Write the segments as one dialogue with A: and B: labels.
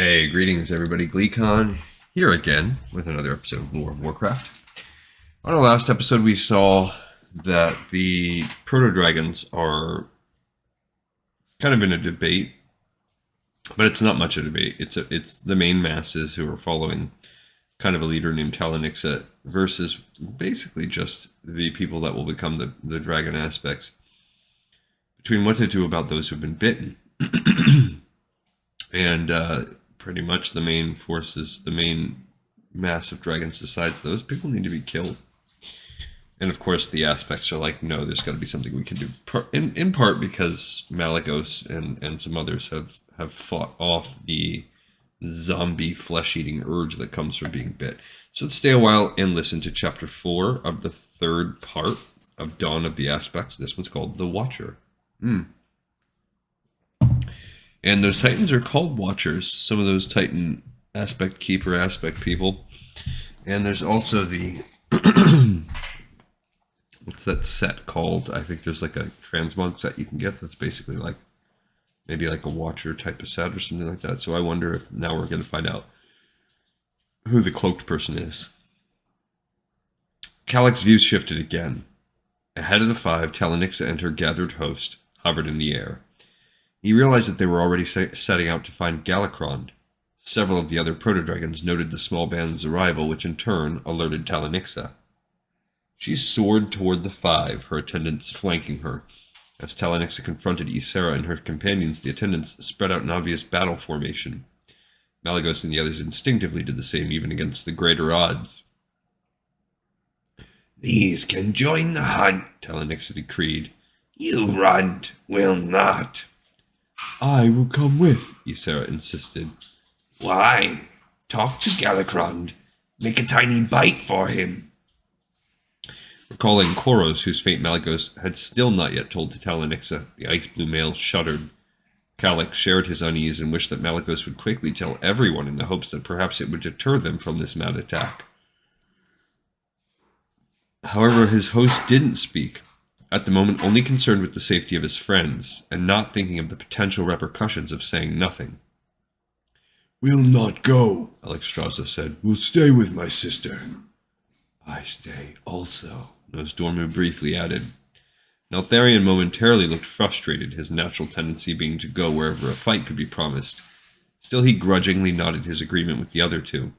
A: Hey, greetings everybody. GleeCon here again with another episode of Warcraft. On our last episode, we saw that the proto-dragons are kind of in a debate, but it's not much of a debate. It's the main masses who are following kind of a leader named Talanixa versus basically just the people that will become the dragon aspects, between what to do about those who've been bitten. And pretty much the main forces, the main mass of dragons decides those people need to be killed. And of course the aspects are like, no, there's got to be something we can do. In part because Malygos and some others have fought off the zombie flesh-eating urge that comes from being bit. So let's stay a while and listen to chapter 4 of the third part of Dawn of the Aspects. This one's called The Watcher. And those titans are called Watchers, some of those titan aspect keeper aspect people. And there's also the what's that set called? I think there's like a transmog set you can get that's basically like maybe like a Watcher type of set or something like that. So I wonder if now we're going to find out who the cloaked person is. Calic's views shifted again. Ahead of the five, Talanixa and her gathered host hovered in the air. He realized that they were already setting out to find Galakrond. Several of the other proto-dragons noted the small band's arrival, which in turn alerted Talanixa. She soared toward the five, her attendants flanking her. As Talanixa confronted Ysera and her companions, the attendants spread out in obvious battle formation. Malygos and the others instinctively did the same, even against the greater odds.
B: "These can join the hunt," Talanixa decreed. "You, Runt, will not."
A: "I will come with," Ysera insisted.
B: "Why? Talk to Galakrond. Make a tiny bite for him."
A: Recalling Koros, whose fate Malygos had still not yet told to Talanixa, the ice-blue male shuddered. Calic shared his unease and wished that Malygos would quickly tell everyone in the hopes that perhaps it would deter them from this mad attack. However, his host didn't speak, at the moment only concerned with the safety of his friends, and not thinking of the potential repercussions of saying nothing.
B: "We'll not go," Alexstrasza said. "We'll stay with my sister."
A: "I stay also," Nosdormu briefly added. Neltharion momentarily looked frustrated, his natural tendency being to go wherever a fight could be promised. Still, he grudgingly nodded his agreement with the other two.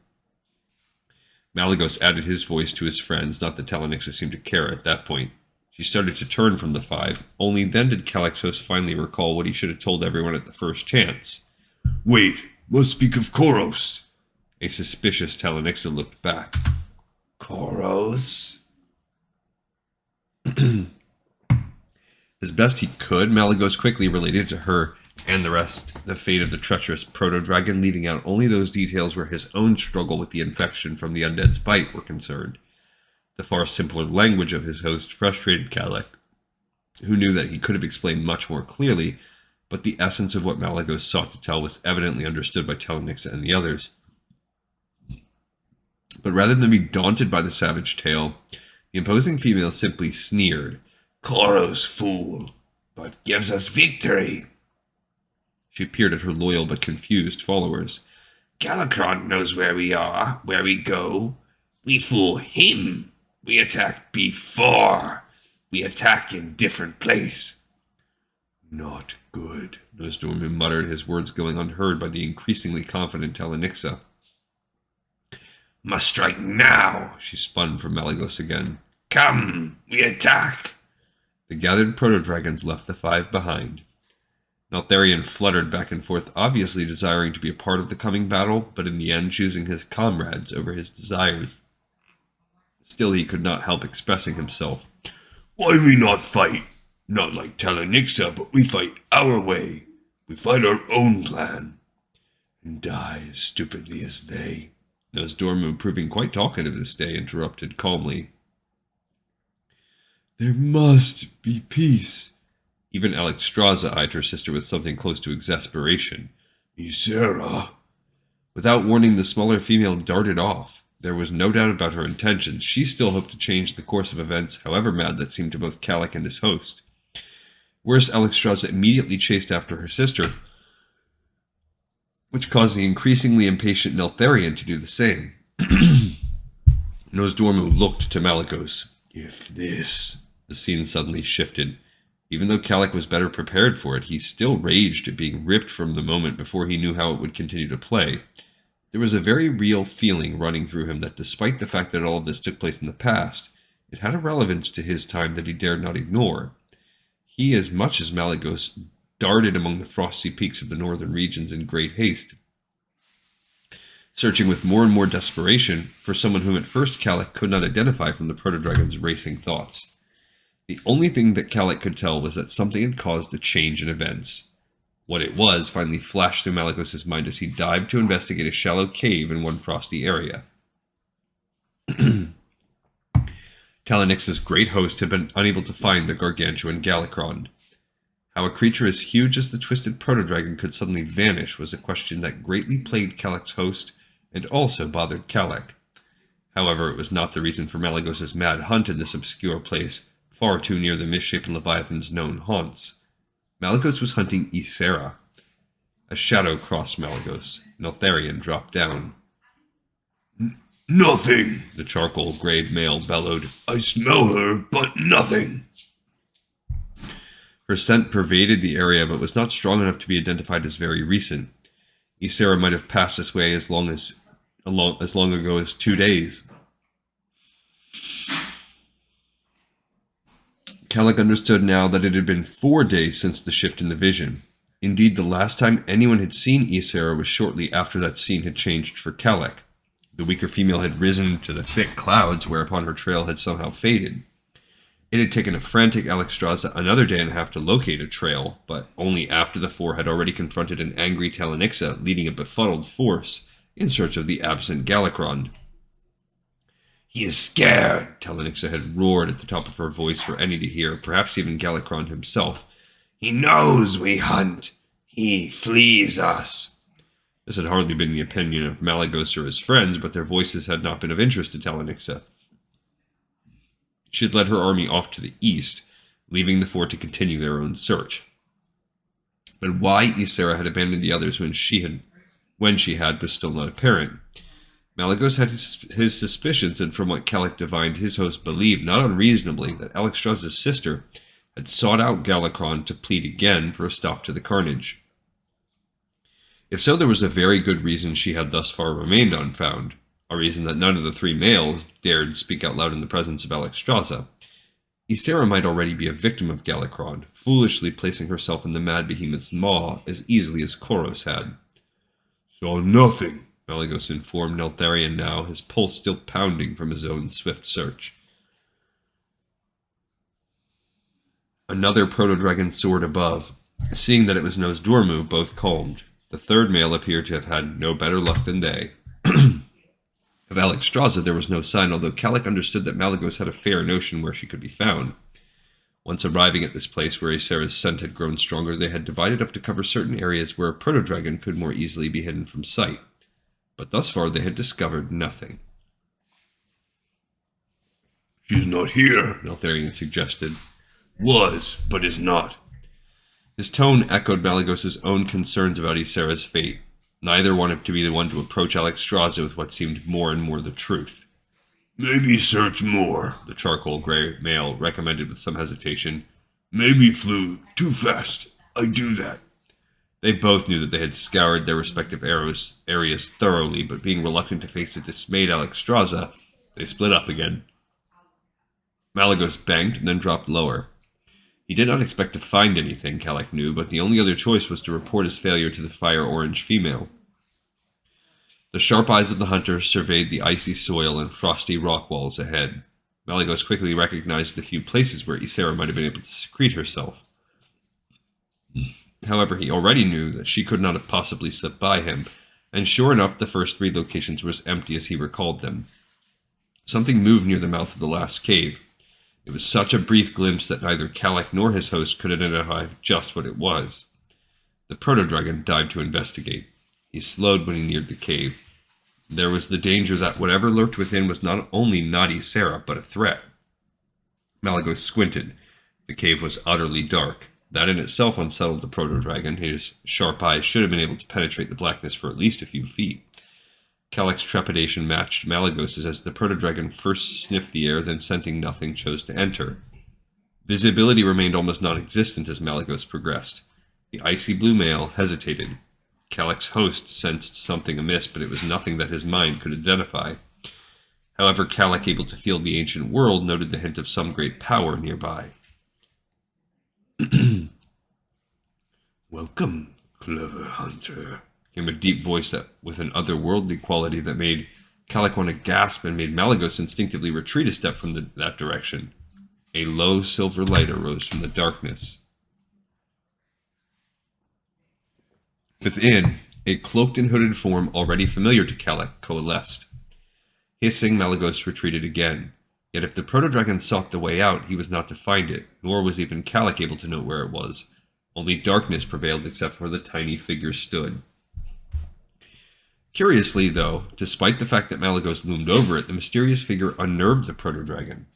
A: Malygos added his voice to his friends, not that Talanixa seemed to care at that point. She started to turn from the five. Only then did Calic's host finally recall what he should have told everyone at the first chance.
B: "Wait, must speak of Koros."
A: A suspicious Talanixa looked back.
B: "Koros?"
A: As best he could, Malygos quickly related to her and the rest the fate of the treacherous proto-dragon, leaving out only those details where his own struggle with the infection from the undead's bite were concerned. The far simpler language of his host frustrated Calic, who knew that he could have explained much more clearly, but the essence of what Malygos sought to tell was evidently understood by Talanixa and the others. But rather than be daunted by the savage tale, the imposing female simply sneered.
B: "Koros, fool, but gives us victory."
A: She peered at her loyal but confused followers.
B: "Galakrond knows where we are, where we go. We fool him. We attack before. We attack in different place."
A: "Not good," Nosdormu muttered, his words going unheard by the increasingly confident Talanixa.
B: "Must strike now,"
A: she spun from Malygos again.
B: "Come, we attack."
A: The gathered proto-dragons left the five behind. Neltharion fluttered back and forth, obviously desiring to be a part of the coming battle, but in the end choosing his comrades over his desires. Still, he could not help expressing himself.
B: "Why we not fight? Not like Talanixa, but we fight our way. We fight our own plan. And die as stupidly as they."
A: Nosdormu, proving quite talkative this day, interrupted calmly. "There must be peace." Even Alexstrasza eyed her sister with something close to exasperation.
B: "Ysera."
A: Without warning, the smaller female darted off. There was no doubt about her intentions. She still hoped to change the course of events, however mad that seemed to both Calic and his host. Worse, Alexstrasza immediately chased after her sister, which caused the increasingly impatient Neltharion to do the same. Nosdormu looked to Malygos.
B: If this...
A: The scene suddenly shifted. Even though Kalik was better prepared for it, he still raged at being ripped from the moment before he knew how it would continue to play. There was a very real feeling running through him that despite the fact that all of this took place in the past, it had a relevance to his time that he dared not ignore. He, as much as Malygos, darted among the frosty peaks of the northern regions in great haste, searching with more and more desperation for someone whom at first Kalik could not identify from the proto-dragon's racing thoughts. The only thing that Kalik could tell was that something had caused a change in events. What it was finally flashed through Malygos' mind as he dived to investigate a shallow cave in one frosty area. Talonix's great host had been unable to find the gargantuan Galakron. How a creature as huge as the twisted proto-dragon could suddenly vanish was a question that greatly plagued Kalik's host and also bothered Kalik. However, it was not the reason for Malygos' mad hunt in this obscure place, far too near the misshapen Leviathan's known haunts. Malygos was hunting Ysera. A shadow crossed Malygos. Neltharion dropped down.
B: Nothing,
A: The charcoal-grayed male bellowed.
B: I smell her, but nothing.
A: Her scent pervaded the area, but was not strong enough to be identified as very recent. Ysera might have passed this way as long ago as 2 days. Kalik understood now that it had been 4 days since the shift in the vision. Indeed, the last time anyone had seen Ysera was shortly after that scene had changed for Kalik. The weaker female had risen to the thick clouds, whereupon her trail had somehow faded. It had taken a frantic Alexstrasza another day and a half to locate a trail, but only after the four had already confronted an angry Talanixa leading a befuddled force in search of the absent Galakron.
B: He is scared,
A: Talanixa had roared at the top of her voice for any to hear, perhaps even Galakron himself.
B: He knows we hunt. He flees us.
A: This had hardly been the opinion of Malygos or his friends, but their voices had not been of interest to Talanixa. She had led her army off to the east, leaving the four to continue their own search. But why Ysera had abandoned the others when she had was still not apparent. Malygos had his suspicions, and from what Kalik divined, his host believed, not unreasonably, that Alexstrasza's sister had sought out Galakron to plead again for a stop to the carnage. If so, there was a very good reason she had thus far remained unfound, a reason that none of the three males dared speak out loud in the presence of Alexstrasza. Ysera might already be a victim of Galakron, foolishly placing herself in the mad behemoth's maw as easily as Koros had.
B: Saw nothing,
A: Malygos informed Neltharion now, his pulse still pounding from his own swift search. Another proto-dragon soared above. Seeing that it was Nosdormu, both calmed. The third male appeared to have had no better luck than they. Of Alexstrasza there was no sign, although Kalik understood that Malygos had a fair notion where she could be found. Once arriving at this place where Ysera's scent had grown stronger, they had divided up to cover certain areas where a proto-dragon could more easily be hidden from sight. But thus far they had discovered nothing.
B: She's not here,
A: Neltharion suggested.
B: Was, but is not.
A: His tone echoed Malygos' own concerns about Ysera's fate. Neither wanted to be the one to approach Alexstrasza with what seemed more and more the truth.
B: Maybe search more,
A: The charcoal-gray male recommended with some hesitation.
B: Maybe flew too fast. I do that.
A: They both knew that they had scoured their respective areas thoroughly, but being reluctant to face a dismayed Alexstrasza, they split up again. Malygos banked and then dropped lower. He did not expect to find anything, Kalik knew, but the only other choice was to report his failure to the fire-orange female. The sharp eyes of the hunter surveyed the icy soil and frosty rock walls ahead. Malygos quickly recognized the few places where Ysera might have been able to secrete herself. However, he already knew that she could not have possibly slipped by him, and sure enough, the first three locations were as empty as he recalled them. Something moved near the mouth of the last cave. It was such a brief glimpse that neither Kalik nor his host could identify just what it was. The proto-dragon dived to investigate. He slowed when he neared the cave. There was the danger that whatever lurked within was not only not Ysera, but a threat. Malygos squinted. The cave was utterly dark. That in itself unsettled the proto-dragon. His sharp eyes should have been able to penetrate the blackness for at least a few feet. Calic's trepidation matched Malagos's as the proto-dragon first sniffed the air, then scenting nothing, chose to enter. Visibility remained almost non-existent as Malagos progressed. The icy blue male hesitated. Calic's host sensed something amiss, but it was nothing that his mind could identify. However, Calic, able to feel the ancient world, noted the hint of some great power nearby.
B: Welcome, clever hunter,
A: came a deep voice with an otherworldly quality that made Calic want to gasp and made Malagos instinctively retreat a step from that direction. A low silver light arose from the darkness. Within, a cloaked and hooded form already familiar to Calic coalesced. Hissing, Malagos retreated again. Yet if the proto-dragon sought the way out, he was not to find it, nor was even Calic able to know where it was. Only darkness prevailed except where the tiny figure stood. Curiously, though, despite the fact that Malagos loomed over it, the mysterious figure unnerved the proto-dragon.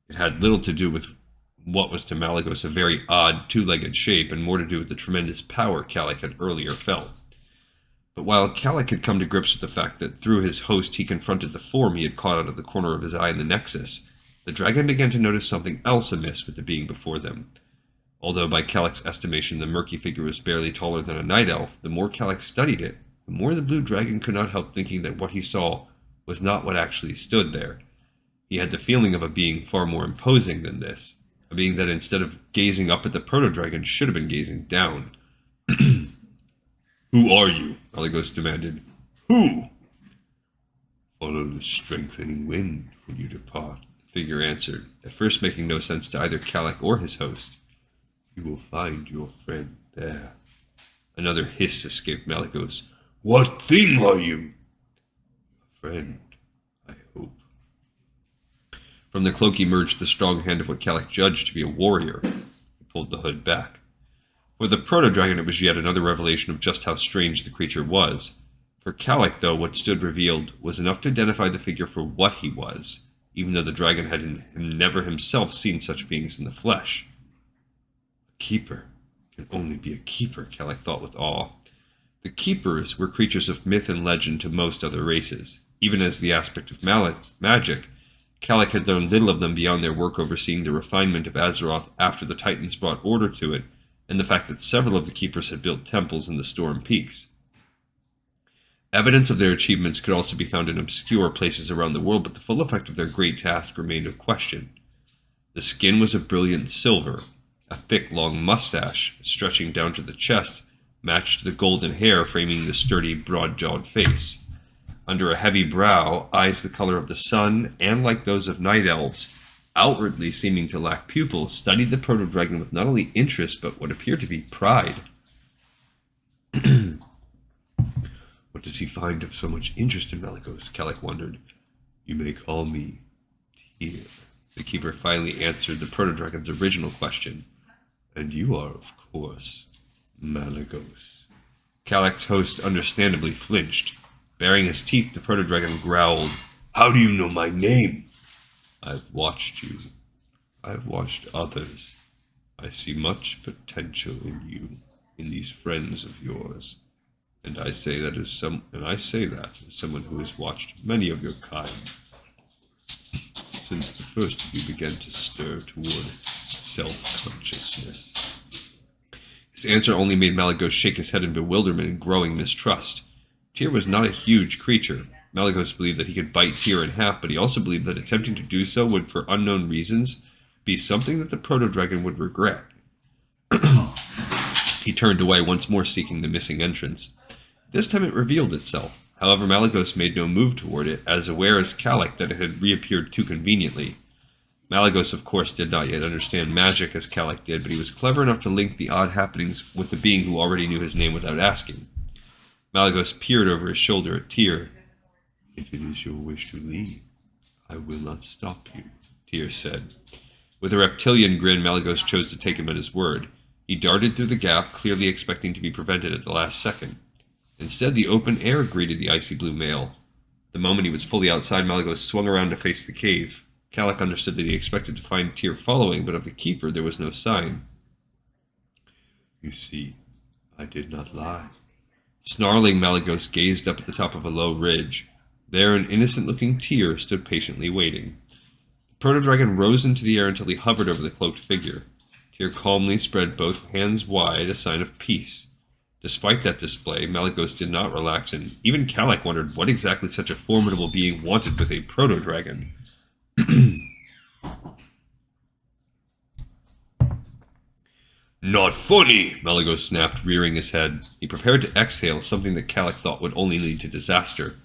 A: It had little to do with what was to Malagos a very odd two-legged shape, and more to do with the tremendous power Calic had earlier felt. But while Calic had come to grips with the fact that through his host he confronted the form he had caught out of the corner of his eye in the Nexus, the dragon began to notice something else amiss with the being before them. Although by Calic's estimation the murky figure was barely taller than a night elf, the more Calic studied it, the more the blue dragon could not help thinking that what he saw was not what actually stood there. He had the feeling of a being far more imposing than this, a being that instead of gazing up at the proto-dragon should have been gazing down.
B: Who are you?
A: Malagos demanded.
B: Who?
A: Follow the strengthening wind when you depart, the figure answered, at first making no sense to either Calic or his host. You will find your friend there. Another hiss escaped Malagos.
B: What thing are you?
A: A friend, I hope. From the cloak emerged the strong hand of what Calic judged to be a warrior. He pulled the hood back. For the proto-dragon, it was yet another revelation of just how strange the creature was. For Calic, though, what stood revealed was enough to identify the figure for what he was, even though the dragon had never himself seen such beings in the flesh. A keeper can only be a keeper, Calic thought with awe. The keepers were creatures of myth and legend to most other races. Even as the aspect of magic, Calic had learned little of them beyond their work overseeing the refinement of Azeroth after the Titans brought order to it, and the fact that several of the keepers had built temples in the Storm Peaks. Evidence of their achievements could also be found in obscure places around the world, but the full effect of their great task remained a question. The skin was a brilliant silver. A thick, long mustache, stretching down to the chest, matched the golden hair framing the sturdy, broad-jawed face. Under a heavy brow, eyes the color of the sun, and like those of night elves, outwardly seeming to lack pupils, studied the proto-dragon with not only interest, but what appeared to be pride. What does he find of so much interest in Malagos? Calic wondered. You may call me Tyr. The keeper finally answered the proto-dragon's original question. And you are, of course, Malagos. Calic's host understandably flinched. Baring his teeth, the proto-dragon growled.
B: How do you know my name?
A: I've watched you. I've watched others. I see much potential in you, in these friends of yours. And I say that as someone who has watched many of your kind. Since the first of you began to stir toward self-consciousness. His answer only made Malagos shake his head in bewilderment and growing mistrust. Tyr was not a huge creature. Malagos believed that he could bite Tyr in half, but he also believed that attempting to do so would, for unknown reasons, be something that the proto-dragon would regret. He turned away, once more seeking the missing entrance. This time it revealed itself. However, Malagos made no move toward it, as aware as Calic that it had reappeared too conveniently. Malagos, of course, did not yet understand magic as Calic did, but he was clever enough to link the odd happenings with the being who already knew his name without asking. Malagos peered over his shoulder at Tyr. If it is your wish to leave, I will not stop you, Tyr said. With a reptilian grin, Malagos chose to take him at his word. He darted through the gap, clearly expecting to be prevented at the last second. Instead, the open air greeted the icy blue male. The moment he was fully outside, Malagos swung around to face the cave. Calic understood that he expected to find Tyr following, but of the keeper there was no sign. You see, I did not lie. Snarling, Malagos gazed up at the top of a low ridge. There, an innocent-looking Tyr stood patiently waiting. The proto-dragon rose into the air until he hovered over the cloaked figure. Tyr calmly spread both hands wide, a sign of peace. Despite that display, Malagos did not relax, and even Kalak wondered what exactly such a formidable being wanted with a proto-dragon.
B: Not funny!
A: Malagos snapped, rearing his head. He prepared to exhale, something that Kalak thought would only lead to disaster.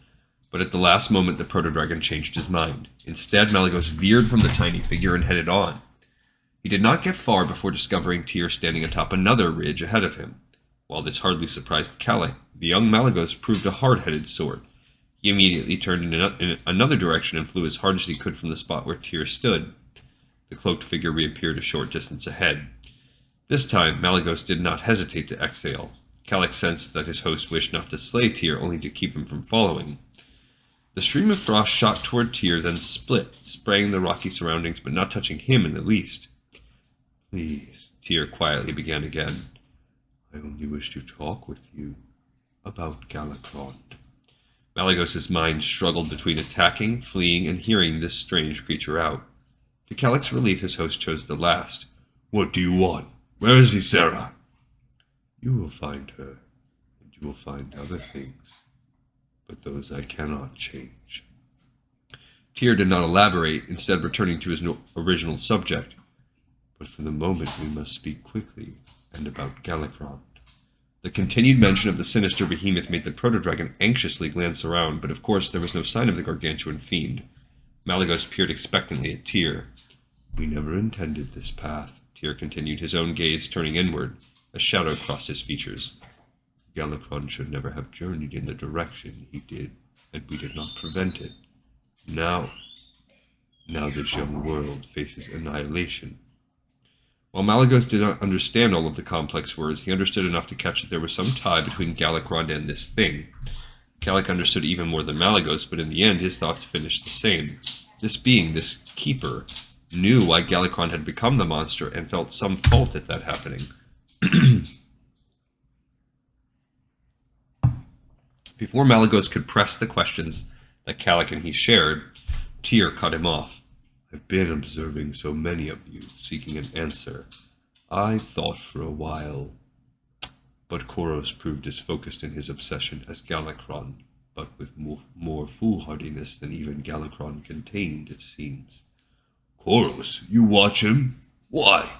A: But at the last moment, the proto-dragon changed his mind. Instead, Malagos veered from the tiny figure and headed on. He did not get far before discovering Tyr standing atop another ridge ahead of him. While this hardly surprised Kalak, the young Malagos proved a hard-headed sort. He immediately turned in another direction and flew as hard as he could from the spot where Tyr stood. The cloaked figure reappeared a short distance ahead. This time, Malagos did not hesitate to exhale. Kalak sensed that his host wished not to slay Tyr, only to keep him from following. The stream of frost shot toward Tyr, then split, spraying the rocky surroundings, but not touching him in the least. Please, Tyr quietly began again. I only wish to talk with you about Galacrond. Malagos's mind struggled between attacking, fleeing, and hearing this strange creature out. To Kalak's relief, his host chose the last.
B: What do you want? Where is Ysera?
A: You will find her, and you will find other things, but those I cannot change. Tyr did not elaborate, instead returning to his original subject. But for the moment we must speak quickly, and about Galacrond. The continued mention of the sinister behemoth made the proto-dragon anxiously glance around, but of course there was no sign of the gargantuan fiend. Malagos peered expectantly at Tyr. We never intended this path, Tyr continued, his own gaze turning inward. A shadow crossed his features. Galacrond should never have journeyed in the direction he did, and we did not prevent it. Now this young world faces annihilation. While Malagos did not understand all of the complex words, he understood enough to catch that there was some tie between Galacrond and this thing. Kalak understood even more than Malagos, but in the end his thoughts finished the same. This being, this keeper, knew why Galacrond had become the monster and felt some fault at that happening. Before Malagos could press the questions that Kalak and he shared, Tyr cut him off. I've been observing so many of you, seeking an answer. I thought for a while, but Koros proved as focused in his obsession as Galacrond, but with more foolhardiness than even Galacrond contained, it seems.
B: Koros, you watch him? Why?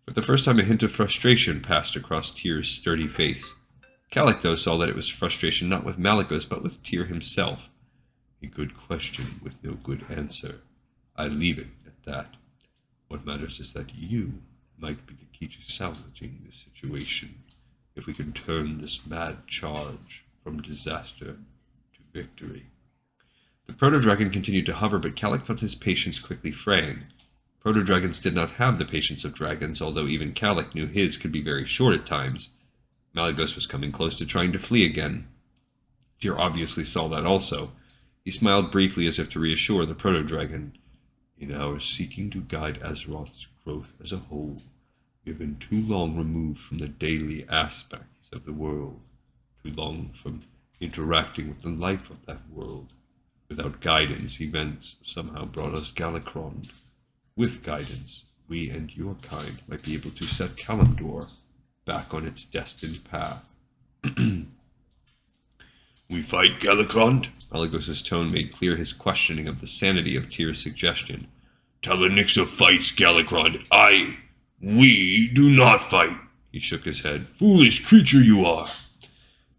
A: For the first time, a hint of frustration passed across Tyr's sturdy face. Kalak, though, saw that it was frustration not with Malagos, but with Tyr himself. A good question with no good answer. I leave it at that. What matters is that you might be the key to salvaging this situation, if we can turn this mad charge from disaster to victory. The proto-dragon continued to hover, but Kalak felt his patience quickly fraying. Proto-dragons did not have the patience of dragons, although even Kalak knew his could be very short at times. Malagos was coming close to trying to flee again. Tyr obviously saw that also. He smiled briefly as if to reassure the proto-dragon. In our seeking to guide Azeroth's growth as a whole, we have been too long removed from the daily aspects of the world, too long from interacting with the life of that world. Without guidance, events somehow brought us Galacrond. With guidance, we and your kind might be able to set Kalimdor back on its destined path.
B: We fight Galacrond?
A: Malagos' tone made clear his questioning of the sanity of Tyr's suggestion.
B: Talanixa fights Galacrond. We do not fight.
A: He shook his head.
B: Foolish creature you are.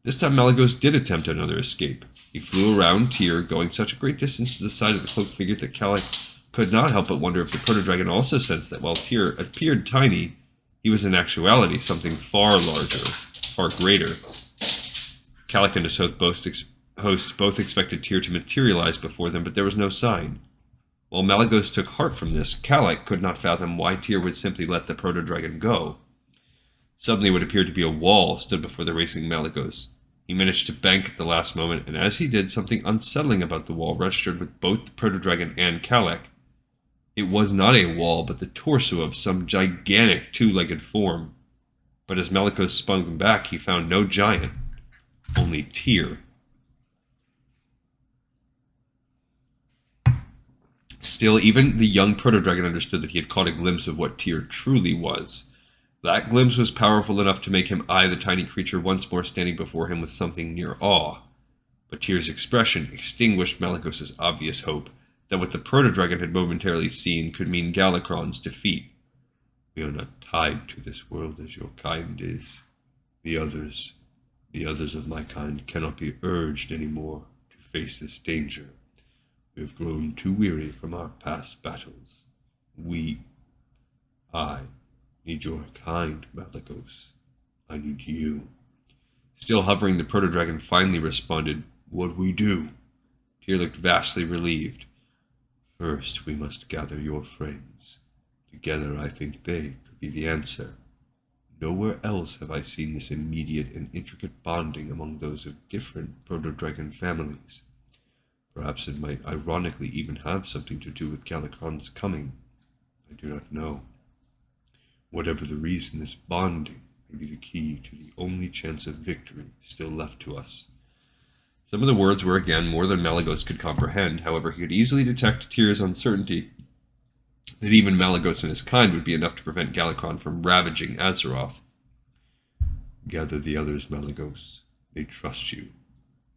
A: This time Malagos did attempt another escape. He flew around Tyr, going such a great distance to the side of the cloaked figure that Kalak could not help but wonder if the proto-dragon also sensed that while Tyr appeared tiny, he was in actuality something far larger, far greater. Kalak and his host both expected Tyr to materialize before them, but there was no sign. While Malagos took heart from this, Kalak could not fathom why Tyr would simply let the proto-dragon go. Suddenly what appeared to be a wall stood before the racing Malagos. He managed to bank at the last moment, and as he did, something unsettling about the wall registered with both the proto-dragon and Kalak. It was not a wall, but the torso of some gigantic two-legged form. But as Malicos spun back, he found no giant, only Tyr. Still, even the young proto-dragon understood that he had caught a glimpse of what Tyr truly was. That glimpse was powerful enough to make him eye the tiny creature once more standing before him with something near awe. But Tyr's expression extinguished Malicos' obvious hope that what the proto-dragon had momentarily seen could mean Galakron's defeat. We are not tied to this world as your kind is. The others of my kind cannot be urged any more to face this danger. We have grown too weary from our past battles. I need your kind, Malicos. I need you. Still hovering, the proto-dragon finally responded, "What we do?" Tyr looked vastly relieved. "First, we must gather your friends. Together, I think they could be the answer. Nowhere else have I seen this immediate and intricate bonding among those of different proto-dragon families. Perhaps it might ironically even have something to do with Galakron's coming. I do not know. Whatever the reason, this bonding may be the key to the only chance of victory still left to us." Some of the words were again more than Malygos could comprehend. However, he could easily detect Tyr's uncertainty that even Malygos and his kind would be enough to prevent Galakron from ravaging Azeroth. "Gather the others, Malygos. They trust you.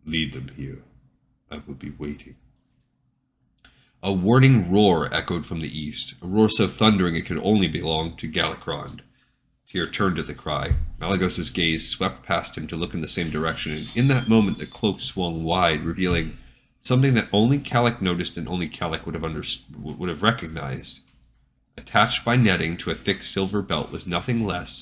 A: Lead them here. I will be waiting." A warning roar echoed from the east, a roar so thundering it could only belong to Galakron. Tyr turned at the cry. Malygos' gaze swept past him to look in the same direction, and in that moment the cloak swung wide, revealing something that only Kalik noticed and only Kalik would have recognized. Attached by netting to a thick silver belt was nothing less